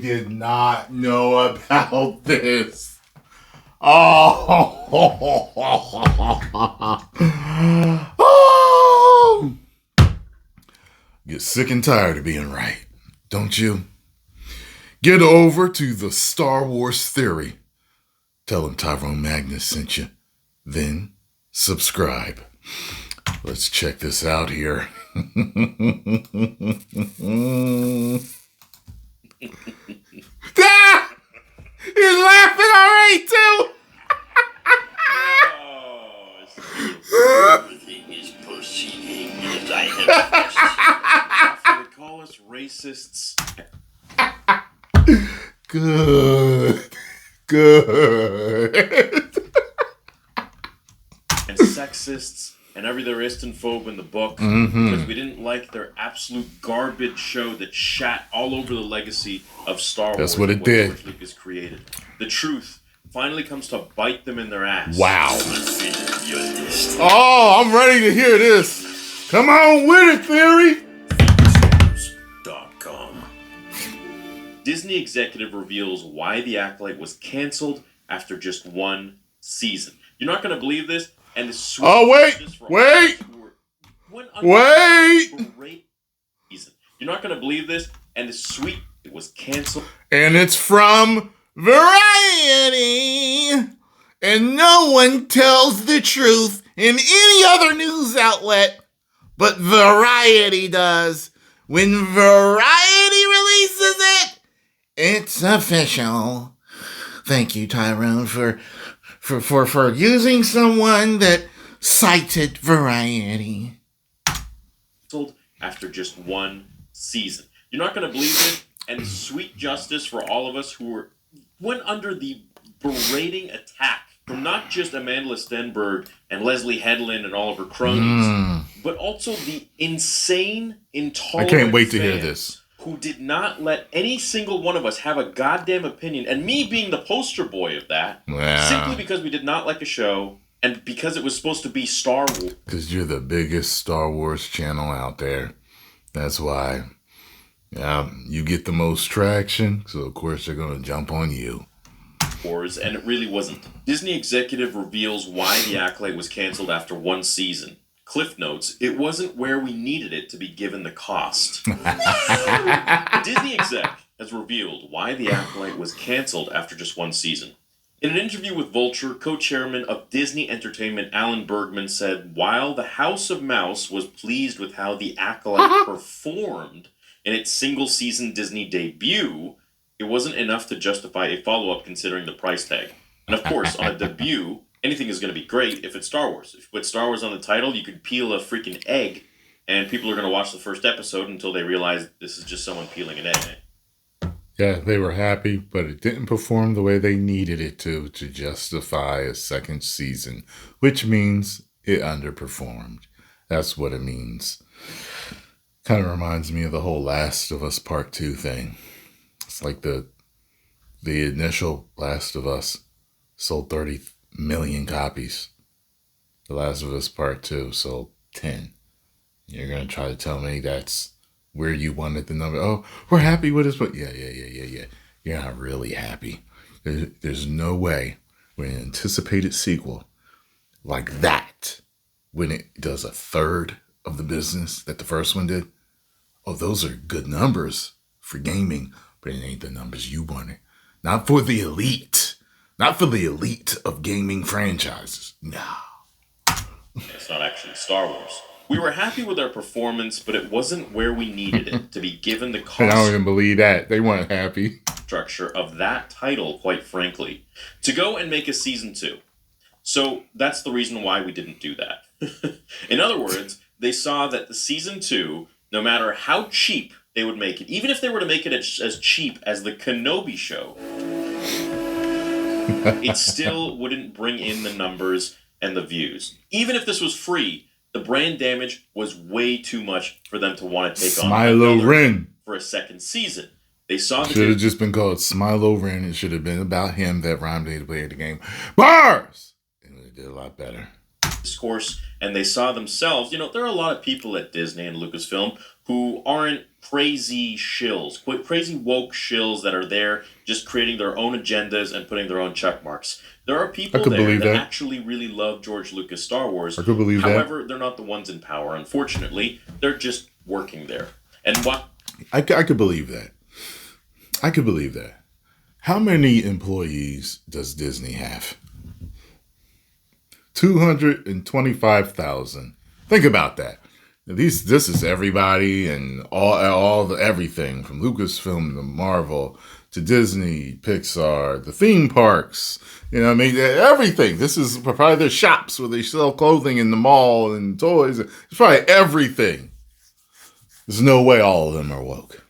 did not know about this. Oh. Oh. Get sick and tired of being right, don't you? Get over to the Star Wars Theory. Tell them Tyrone Magnus sent you. Then subscribe. Let's check this out here. Ah! He's laughing already too. Everything is proceeding as I have. They call us racists. Good. And sexists and every there is in phobe in the book because we didn't like their absolute garbage show that shat all over the legacy of Star Wars. That's what it did. George Lucas created. The truth finally comes to bite them in their ass. Wow. Oh, I'm ready to hear this. Come on with it, Theory. Disney executive reveals why The Acolyte was canceled after just one season. You're not going to believe this, and the sweet wait. You're not going to believe this, and the sweet it was canceled. And it's from Variety, and no one tells the truth in any other news outlet, but Variety does. When Variety releases it, it's official. Thank you, Tyrone, for using someone that cited Variety. After just one season. You're not going to believe it, and sweet justice for all of us who went under the berating attack from not just Amanda Stenberg and Leslie Headland and all of her cronies, but also the insane, intolerant I can't wait to hear this. Who did not let any single one of us have a goddamn opinion, and me being the poster boy of that, simply because we did not like a show, and because it was supposed to be Star Wars. Because you're the biggest Star Wars channel out there. That's why. Yeah, you get the most traction, so of course they're going to jump on you. And it really wasn't. Disney executive reveals why The Acolyte was canceled after one season. Cliff notes, it wasn't where we needed it to be given the cost. The Disney exec has revealed why The Acolyte was canceled after just one season. In an interview with Vulture, co-chairman of Disney Entertainment Alan Bergman said, while the House of Mouse was pleased with how The Acolyte performed in its single-season Disney debut, it wasn't enough to justify a follow-up considering the price tag. And of course, on a debut, anything is going to be great if it's Star Wars. If you put Star Wars on the title, you could peel a freaking egg, and people are going to watch the first episode until they realize this is just someone peeling an egg. Yeah, they were happy, but it didn't perform the way they needed it to justify a second season, which means it underperformed. That's what it means. Kind of reminds me of the whole Last of Us Part 2 thing. It's like the initial Last of Us sold 30 million copies. The Last of Us Part 2 sold 10. You're going to try to tell me that's where you wanted the number. Oh, we're happy with this, but yeah. You're not really happy. There's no way when an anticipated sequel like that, when it does a third of the business that the first one did, oh, those are good numbers for gaming, but it ain't the numbers you wanted. Not for the elite. Not for the elite of gaming franchises. No. It's not actually Star Wars. We were happy with our performance, but it wasn't where we needed it to be given the cost. I don't even believe that. They weren't happy. Structure of that title, quite frankly, to go and make a season 2. So that's the reason why we didn't do that. In other words, they saw that the season 2, no matter how cheap they would make it, even if they were to make it as cheap as the Kenobi show, it still wouldn't bring in the numbers and the views. Even if this was free, the brand damage was way too much for them to want to take on Smilo Ren for a second season. They saw should have just been called Smilo Ren. It should have been about him that rhymed to play the game. Bars! And they did a lot better. Discourse, and they saw themselves, there are a lot of people at Disney and Lucasfilm who aren't crazy shills, crazy woke shills that are there just creating their own agendas and putting their own check marks. There are I people could there believe that that. actually really love George Lucas Star Wars. I could believe that. However, they're not the ones in power, unfortunately. They're just working there. And what I could believe that. I could believe that. How many employees does Disney have? 225,000. Think about that. This is everybody and all the everything from Lucasfilm to Marvel to Disney, Pixar, the theme parks. You know, what I mean, everything. This is probably their shops where they sell clothing in the mall and toys. It's probably everything. There's no way all of them are woke.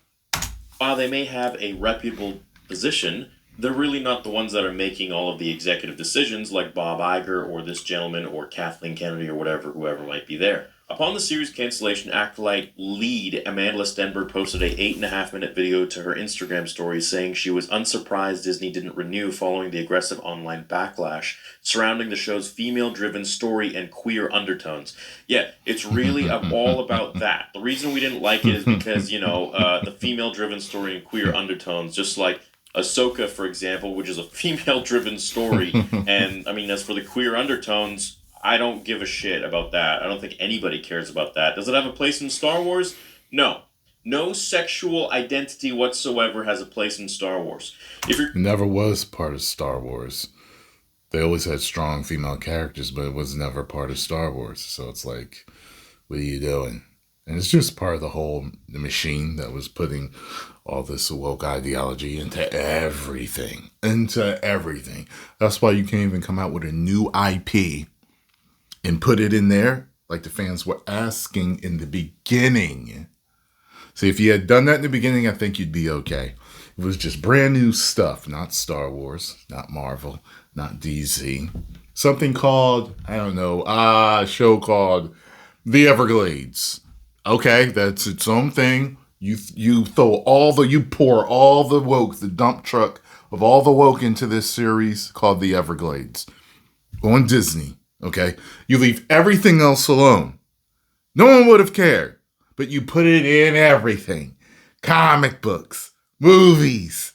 while they may have a reputable position, they're really not the ones that are making all of the executive decisions like Bob Iger or this gentleman or Kathleen Kennedy or whoever might be there. Upon the series cancellation, Acolyte lead Amanda Stenberg posted a 8.5-minute video to her Instagram story saying she was unsurprised Disney didn't renew following the aggressive online backlash surrounding the show's female-driven story and queer undertones. Yeah, it's really all about that. The reason we didn't like it is because, the female-driven story and queer undertones, just like Ahsoka, for example, which is a female-driven story, and, as for the queer undertones, I don't give a shit about that. I don't think anybody cares about that. Does it have a place in Star Wars? No. No sexual identity whatsoever has a place in Star Wars. It never was part of Star Wars. They always had strong female characters, but it was never part of Star Wars. So it's like, what are you doing? And it's just part of the machine that was putting all this woke ideology into everything. That's why you can't even come out with a new IP and put it in there like the fans were asking in the beginning. See, if you had done that in the beginning, I think you'd be okay. It was just brand new stuff, not Star Wars, not Marvel, not DC. Something called, a show called The Everglades. Okay, that's its own thing. You pour all the woke, the dump truck of all the woke into this series called The Everglades on Disney. Okay, you leave everything else alone. No one would have cared, but you put it in everything. Comic books, movies,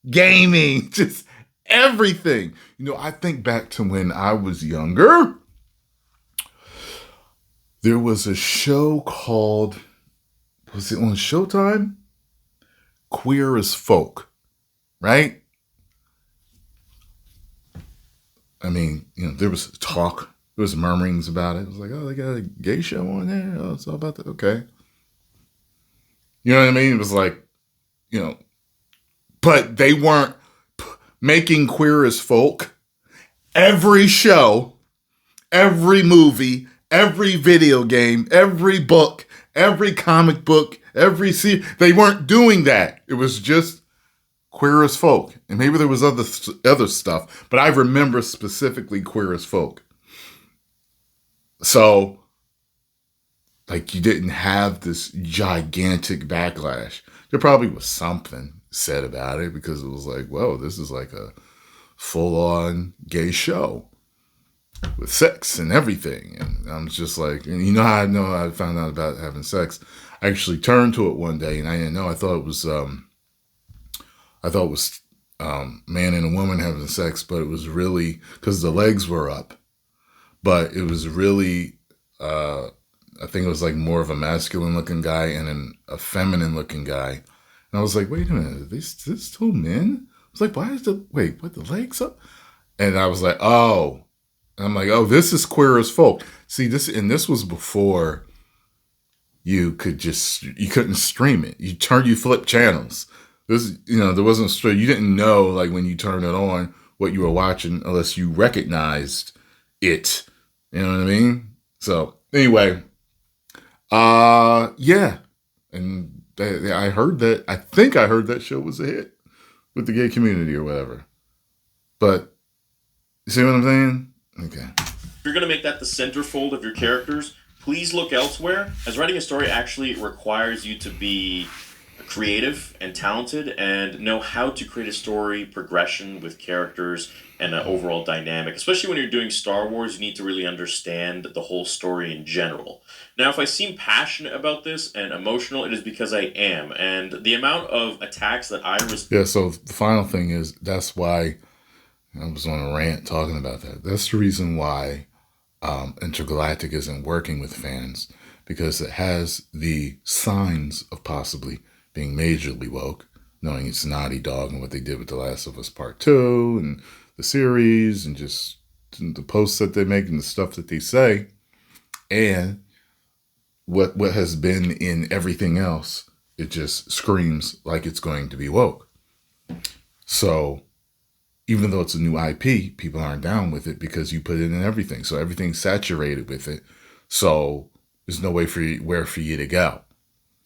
gaming, just everything. I think back to when I was younger. There was a show called, was it on Showtime? Queer as Folk, right? There was talk. There was murmurings about it. It was like, oh, they got a gay show on there. Oh, it's all about that. Okay. You know what I mean? It was like, but they weren't making Queer as Folk. Every show, every movie, every video game, every book, every comic book, every series, they weren't doing that. It was just Queer as Folk. And maybe there was other stuff, but I remember specifically Queer as Folk. So, you didn't have this gigantic backlash. There probably was something said about it because it was like, whoa, this is like a full-on gay show with sex and everything. And I'm just like, and how I found out about having sex? I actually turned to it one day and I didn't know. I thought it was man and a woman having sex, but it was really because the legs were up. But it was really, I think it was like more of a masculine looking guy and a feminine looking guy. And I was like, wait a minute, are this two men? I was like, the legs up? And I was like, oh. And I'm like, oh, this is Queer as Folk. See, this was before you couldn't stream it. You flip channels. There wasn't straight. You didn't know, like, when you turned it on, what you were watching unless you recognized it. You know what I mean? So anyway, yeah. And I heard that. I think I heard that show was a hit with the gay community or whatever. But you see what I'm saying? Okay. If you're going to make that the centerfold of your characters, please look elsewhere, as writing a story actually requires you to be creative and talented and know how to create a story progression with characters and an overall dynamic. Especially when you're doing Star Wars, you need to really understand the whole story in general. Now, if I seem passionate about this and emotional, it is because I am. And the amount of attacks that I was... Yeah, so the final thing is that's why I was on a rant talking about that. That's the reason why Intergalactic isn't working with fans, because it has the signs of possibly being majorly woke, knowing it's Naughty Dog and what they did with The Last of Us Part 2 and the series and just the posts that they make and the stuff that they say, and what has been in everything else. It just screams like it's going to be woke. So even though it's a new IP, people aren't down with it because you put it in everything. So everything's saturated with it. So there's no way where for you to go.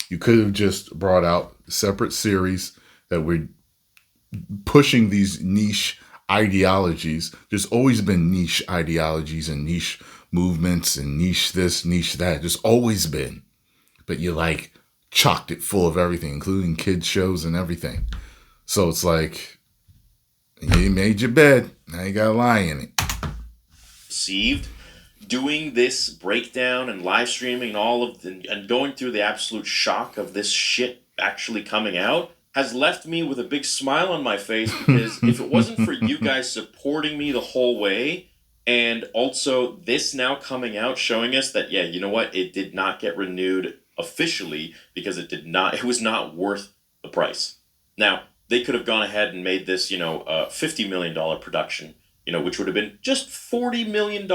You could have just brought out a separate series that were pushing these niche ideologies. There's always been niche ideologies and niche movements and niche this, niche that. There's always been. But you like chocked it full of everything, including kids shows and everything. So it's like, you made your bed, now you gotta lie in it. Received doing this breakdown and live streaming and all of and going through the absolute shock of this shit actually coming out has left me with a big smile on my face, because if it wasn't for you guys supporting me the whole way, and also this now coming out showing us that, yeah, you know what, it did not get renewed officially because it was not worth the price. Now, they could have gone ahead and made this, a $50 million production, which would have been just $40 million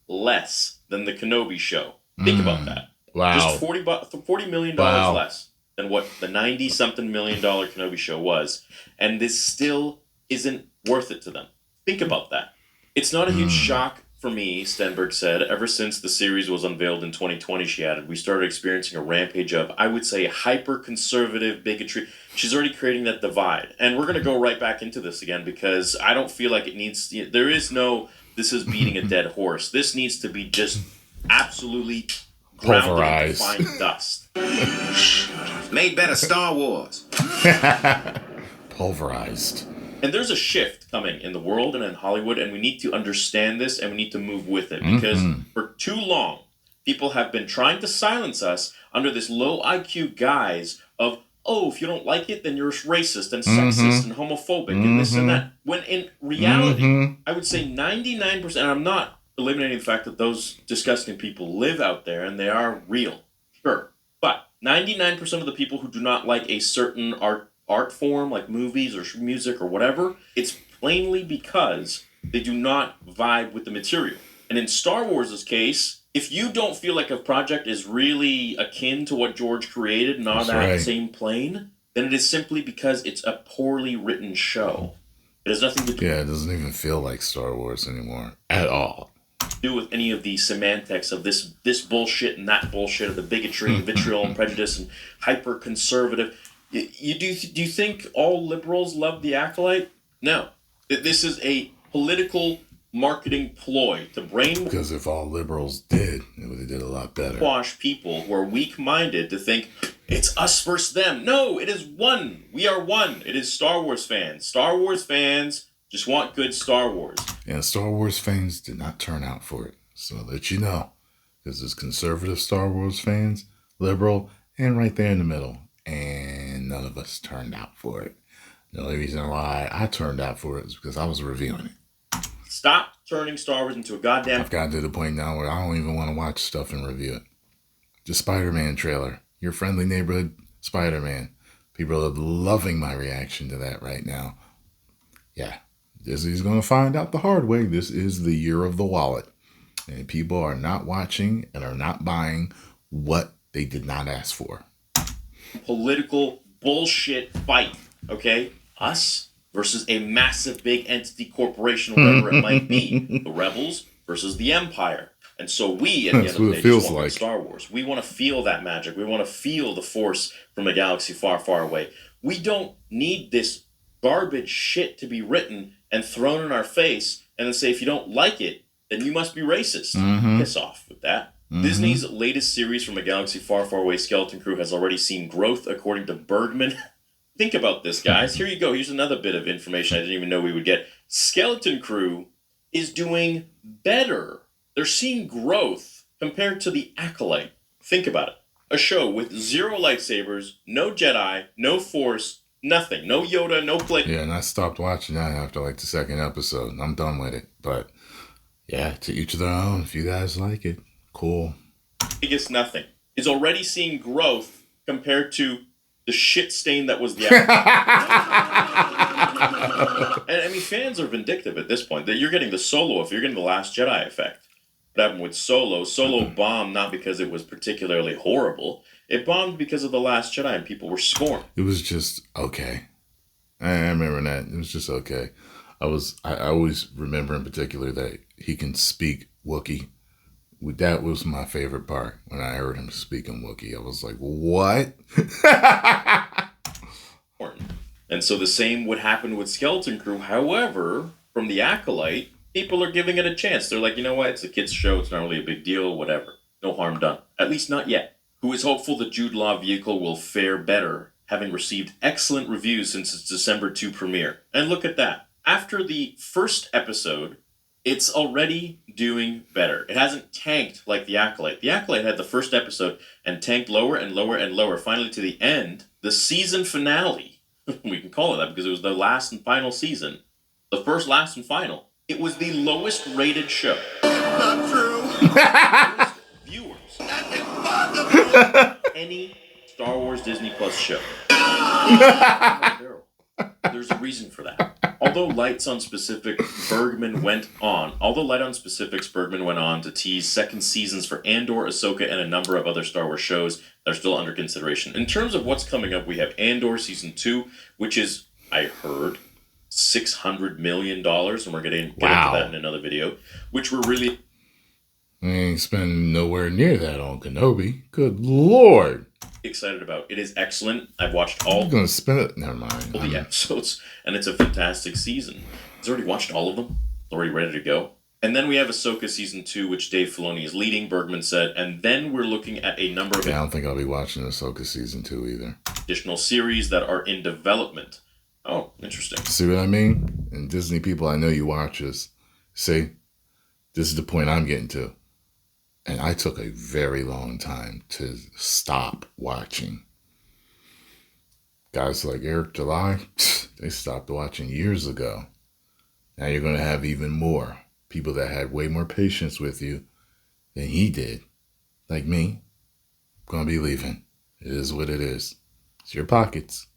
less than the Kenobi show. Think about that. Wow. Just $40 million less than what the 90-something million dollar Kenobi show was. And this still isn't worth it to them. Think about that. It's not a huge shock for me, Stenberg said. Ever since the series was unveiled in 2020, she added, we started experiencing a rampage of, I would say, hyper-conservative bigotry. She's already creating that divide. And we're going to go right back into this again, because I don't feel like it needs... There is no, this is beating a dead horse. This needs to be just absolutely pulverized. Grounded in fine dust. Made better Star Wars. Pulverized. And there's a shift coming in the world and in Hollywood, and we need to understand this, and we need to move with it. Because for too long, people have been trying to silence us under this low IQ guise of, oh, if you don't like it, then you're racist and sexist and homophobic and this and that. When in reality, I would say 99%, and I'm not eliminating the fact that those disgusting people live out there and they are real. Sure. But 99% of the people who do not like a certain art form, like movies or music or whatever, it's plainly because they do not vibe with the material. And in Star Wars' case, if you don't feel like a project is really akin to what George created and on that same plane, then it is simply because it's a poorly written show. It has nothing to do... Yeah, it doesn't even feel like Star Wars anymore at all. Do with any of the semantics of this bullshit and that bullshit, of the bigotry and vitriol and prejudice and hyper-conservative... Do you think all liberals love the Acolyte? No. This is a political marketing ploy to Because if all liberals did, it would have did a lot better. Brainwash people who are weak-minded to think it's us versus them. No, it is one. We are one. It is Star Wars fans. Star Wars fans just want good Star Wars. And Star Wars fans did not turn out for it. So I'll let you know. Because there's conservative Star Wars fans, liberal, and right there in the middle. And none of us turned out for it. The only reason why I turned out for it is because I was reviewing it. Stop turning Star Wars into a goddamn... I've gotten to the point now where I don't even want to watch stuff and review it. The Spider-Man trailer. Your friendly neighborhood Spider-Man. People are loving my reaction to that right now. Yeah. Disney's going to find out the hard way. This is the year of the wallet. And people are not watching and are not buying what they did not ask for. Political bullshit fight, okay? Us versus a massive big entity corporation, whatever it might be. The rebels versus the Empire. And so we, at the end of the day, just want Star Wars. We want to feel that magic. We want to feel the Force from a galaxy far, far away. We don't need this garbage shit to be written and thrown in our face and then say, if you don't like it, then you must be racist. Piss off with that. Disney's latest series from a galaxy far, far away, Skeleton Crew, has already seen growth, according to Bergman. Think about this, guys. Here you go. Here's another bit of information I didn't even know we would get. Skeleton Crew is doing better. They're seeing growth compared to the Acolyte. Think about it. A show with 0 lightsabers, no Jedi, no Force, nothing. No Yoda, no play. Yeah, and I stopped watching that after like the second episode. I'm done with it. But yeah, to each of their own. If you guys like it, cool. Biggest nothing. Is already seeing growth compared to the shit stain that was the Acolyte. And I mean, fans are vindictive at this point. That you're getting the Solo, if you're getting the Last Jedi effect. What happened with Solo? Solo bombed not because it was particularly horrible. It bombed because of the Last Jedi, and people were scorned. It was just okay. I remember that. It was just okay. I always remember in particular that he can speak Wookiee. That was my favorite part when I heard him speaking Wookiee. I was like, what? And so the same would happen with Skeleton Crew. However, from the Acolyte, people are giving it a chance. They're like, you know what? It's a kid's show. It's not really a big deal. Whatever. No harm done. At least not yet. Who is hopeful the Jude Law vehicle will fare better, having received excellent reviews since its December 2 premiere. And look at that. After the first episode, it's already doing better. It hasn't tanked like the Acolyte. The Acolyte had the first episode and tanked lower and lower and lower. Finally, to the end, the season finale. We can call it that because it was the last and final season. The first, last, and final. It was the lowest rated show. Not true. Viewers. That's impossible. Any Star Wars Disney Plus show. There's a reason for that. Although Light on Specifics, Bergman went on to tease second seasons for Andor, Ahsoka, and a number of other Star Wars shows that are still under consideration. In terms of what's coming up, we have Andor Season 2, which is, I heard, $600 million, and we're going to get into that in another video, which we're really... We ain't spending nowhere near that on Kenobi. Good Lord. Excited about. It is excellent. I've watched all... I'm going to spend it. Never mind. All the episodes, and it's a fantastic season. He's already watched all of them. It's already ready to go. And then we have Ahsoka Season 2, which Dave Filoni is leading, Bergman said, and then we're looking at a number of... Yeah, I don't think I'll be watching Ahsoka Season 2 either. Additional series that are in development. Oh, interesting. See what I mean? And Disney people, I know you watch this. See, this is the point I'm getting to. And I took a very long time to stop watching. Guys like Eric July, they stopped watching years ago. Now you're going to have even more people that had way more patience with you than he did. Like me, I'm going to be leaving. It is what it is. It's your pockets.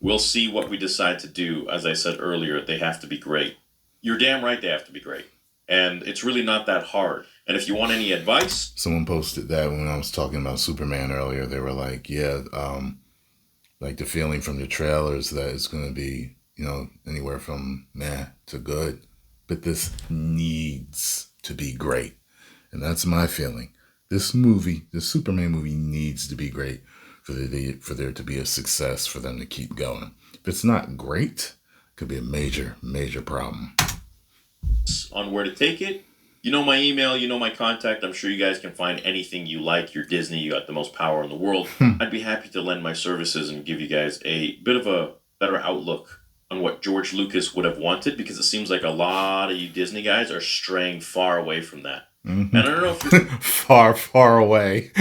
We'll see what we decide to do. As I said earlier, they have to be great. You're damn right they have to be great. And it's really not that hard. And if you want any advice... Someone posted that when I was talking about Superman earlier. They were like, yeah, like the feeling from the trailers that it's going to be, anywhere from meh to good. But this needs to be great. And that's my feeling. This movie, the Superman movie, needs to be great for there to be a success, for them to keep going. If it's not great, it could be a major, major problem. On where to take it. You know my email, you know my contact. I'm sure you guys can find anything you like. You're Disney, you got the most power in the world. I'd be happy to lend my services and give you guys a bit of a better outlook on what George Lucas would have wanted, because it seems like a lot of you Disney guys are straying far away from that. Mm-hmm. And I don't know if you're... far, far away.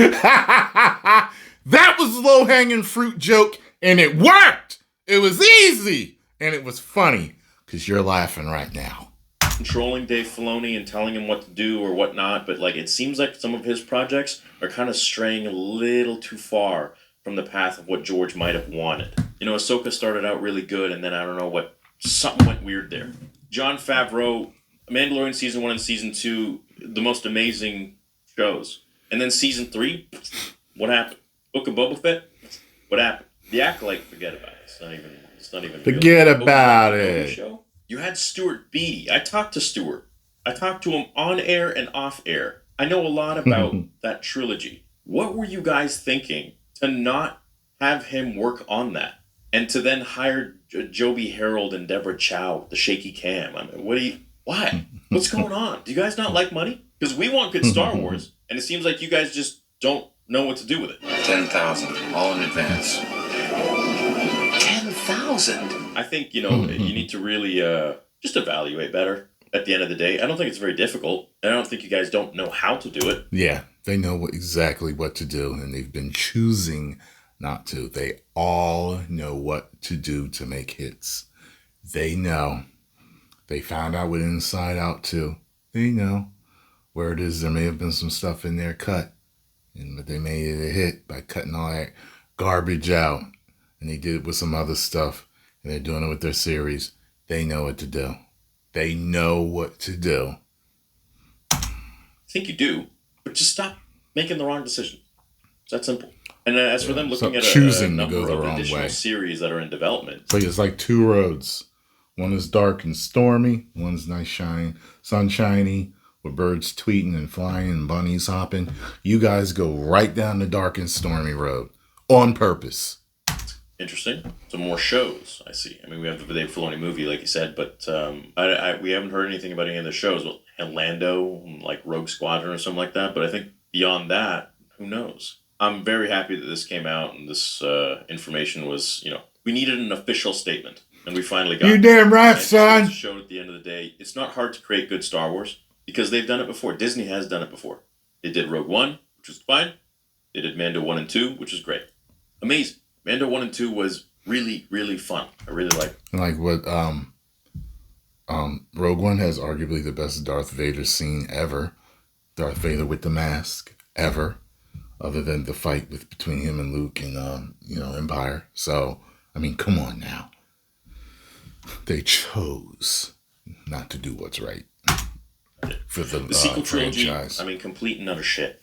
That was low-hanging fruit joke, and it worked. It was easy, and it was funny, because you're laughing right now. Controlling Dave Filoni and telling him what to do or what not, but it seems like some of his projects are kind of straying a little too far from the path of what George might have wanted. Ahsoka started out really good, and then I don't know something went weird there. Jon Favreau, Mandalorian Season 1 and Season 2, the most amazing shows. And then Season 3, what happened? Book of Boba Fett, what happened? The Acolyte, forget about it. It's not even forget about it. Show? You had Stuart Beattie. I talked to Stuart. I talked to him on air and off air. I know a lot about that trilogy. What were you guys thinking to not have him work on that? And to then hire Joby Harold and Deborah Chow, the shaky cam? I mean, why? What's going on? Do you guys not like money? Because we want good Star Wars, and it seems like you guys just don't know what to do with it. 10,000, all in advance. 10,000? I think, you need to really just evaluate better at the end of the day. I don't think it's very difficult. I don't think you guys don't know how to do it. Yeah, they know exactly what to do, and they've been choosing not to. They all know what to do to make hits. They know. They found out with Inside Out too. They know where it is. There may have been some stuff in there cut, but they made it a hit by cutting all that garbage out. And they did it with some other stuff, and they're doing it with their series. They know what to do. They know what to do. I think you do, but just stop making the wrong decision. It's that simple. And as for them looking at a number of additional series that are in development. So it's like two roads. One is dark and stormy. One's nice, sunshiny, with birds tweeting and flying and bunnies hopping. You guys go right down the dark and stormy road on purpose. Interesting. Some more shows, I see. I mean, we have the Dave Filoni movie, like you said, but we haven't heard anything about any of the shows. Well, Lando, like Rogue Squadron or something like that. But I think beyond that, who knows? I'm very happy that this came out and this information was, we needed an official statement. And we finally got it. You damn right, son. Showed at the end of the day, it's not hard to create good Star Wars because they've done it before. Disney has done it before. They did Rogue One, which was fine. They did Mando 1 and 2, which was great. Amazing. Mando 1 and 2 was really, really fun. I really liked it. Like what Rogue One has arguably the best Darth Vader scene ever. Darth Vader with the mask ever. Other than the fight between him and Luke and Empire. So, I mean, come on now. They chose not to do what's right for the sequel trilogy. franchise. I mean, complete and utter shit.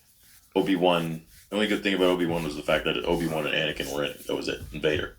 Obi-Wan. The only good thing about Obi-Wan was the fact that Obi-Wan and Anakin were in it. That was it. And Vader.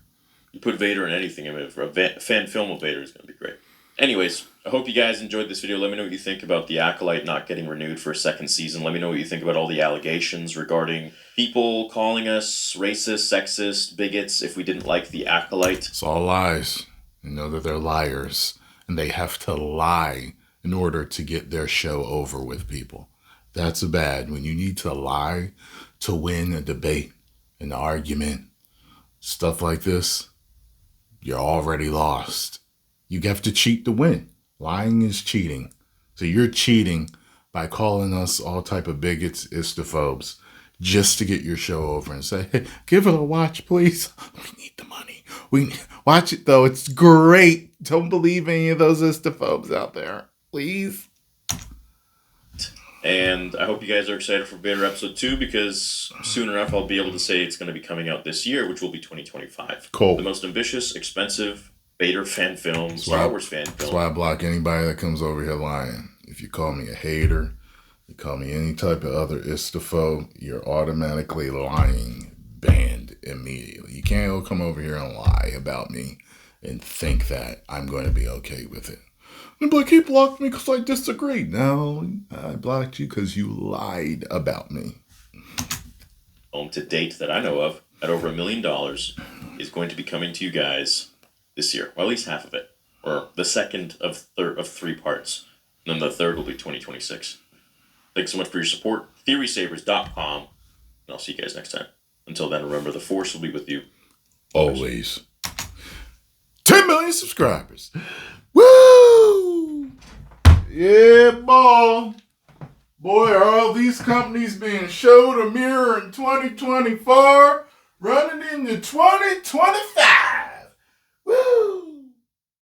You put Vader in anything. I mean, for a fan film of Vader is going to be great. Anyways, I hope you guys enjoyed this video. Let me know what you think about The Acolyte not getting renewed for a second season. Let me know what you think about all the allegations regarding people calling us racist, sexist, bigots if we didn't like The Acolyte. It's all lies. You know that they're liars. And they have to lie in order to get their show over with people. That's bad. When you need to lie to win a debate, an argument, stuff like this, you're already lost. You have to cheat to win. Lying is cheating. So you're cheating by calling us all type of bigots, istophobes, just to get your show over and say, hey, give it a watch, please. We need the money. Watch it, though. It's great. Don't believe any of those istophobes out there. Please. And I hope you guys are excited for Vader Episode 2 because soon enough I'll be able to say it's going to be coming out this year, which will be 2025. Cool. The most ambitious, expensive Vader fan film, Star Wars fan film. That's why I block anybody that comes over here lying. If you call me a hater, you call me any type of other istophobe, you're automatically lying. Banned immediately. You can't come over here and lie about me and think that I'm going to be okay with it. But he blocked me because I disagreed. No, I blocked you because you lied about me. To date that I know of, at over $1 million, is going to be coming to you guys this year. Well, at least half of it. Or the second of 3 parts. And then the third will be 2026. Thanks so much for your support. TheorySavers.com. And I'll see you guys next time. Until then, remember, the Force will be with you. Always. 10 million subscribers. Woo! Yeah, boy. Boy, are all these companies being showed a mirror in 2024, running into 2025.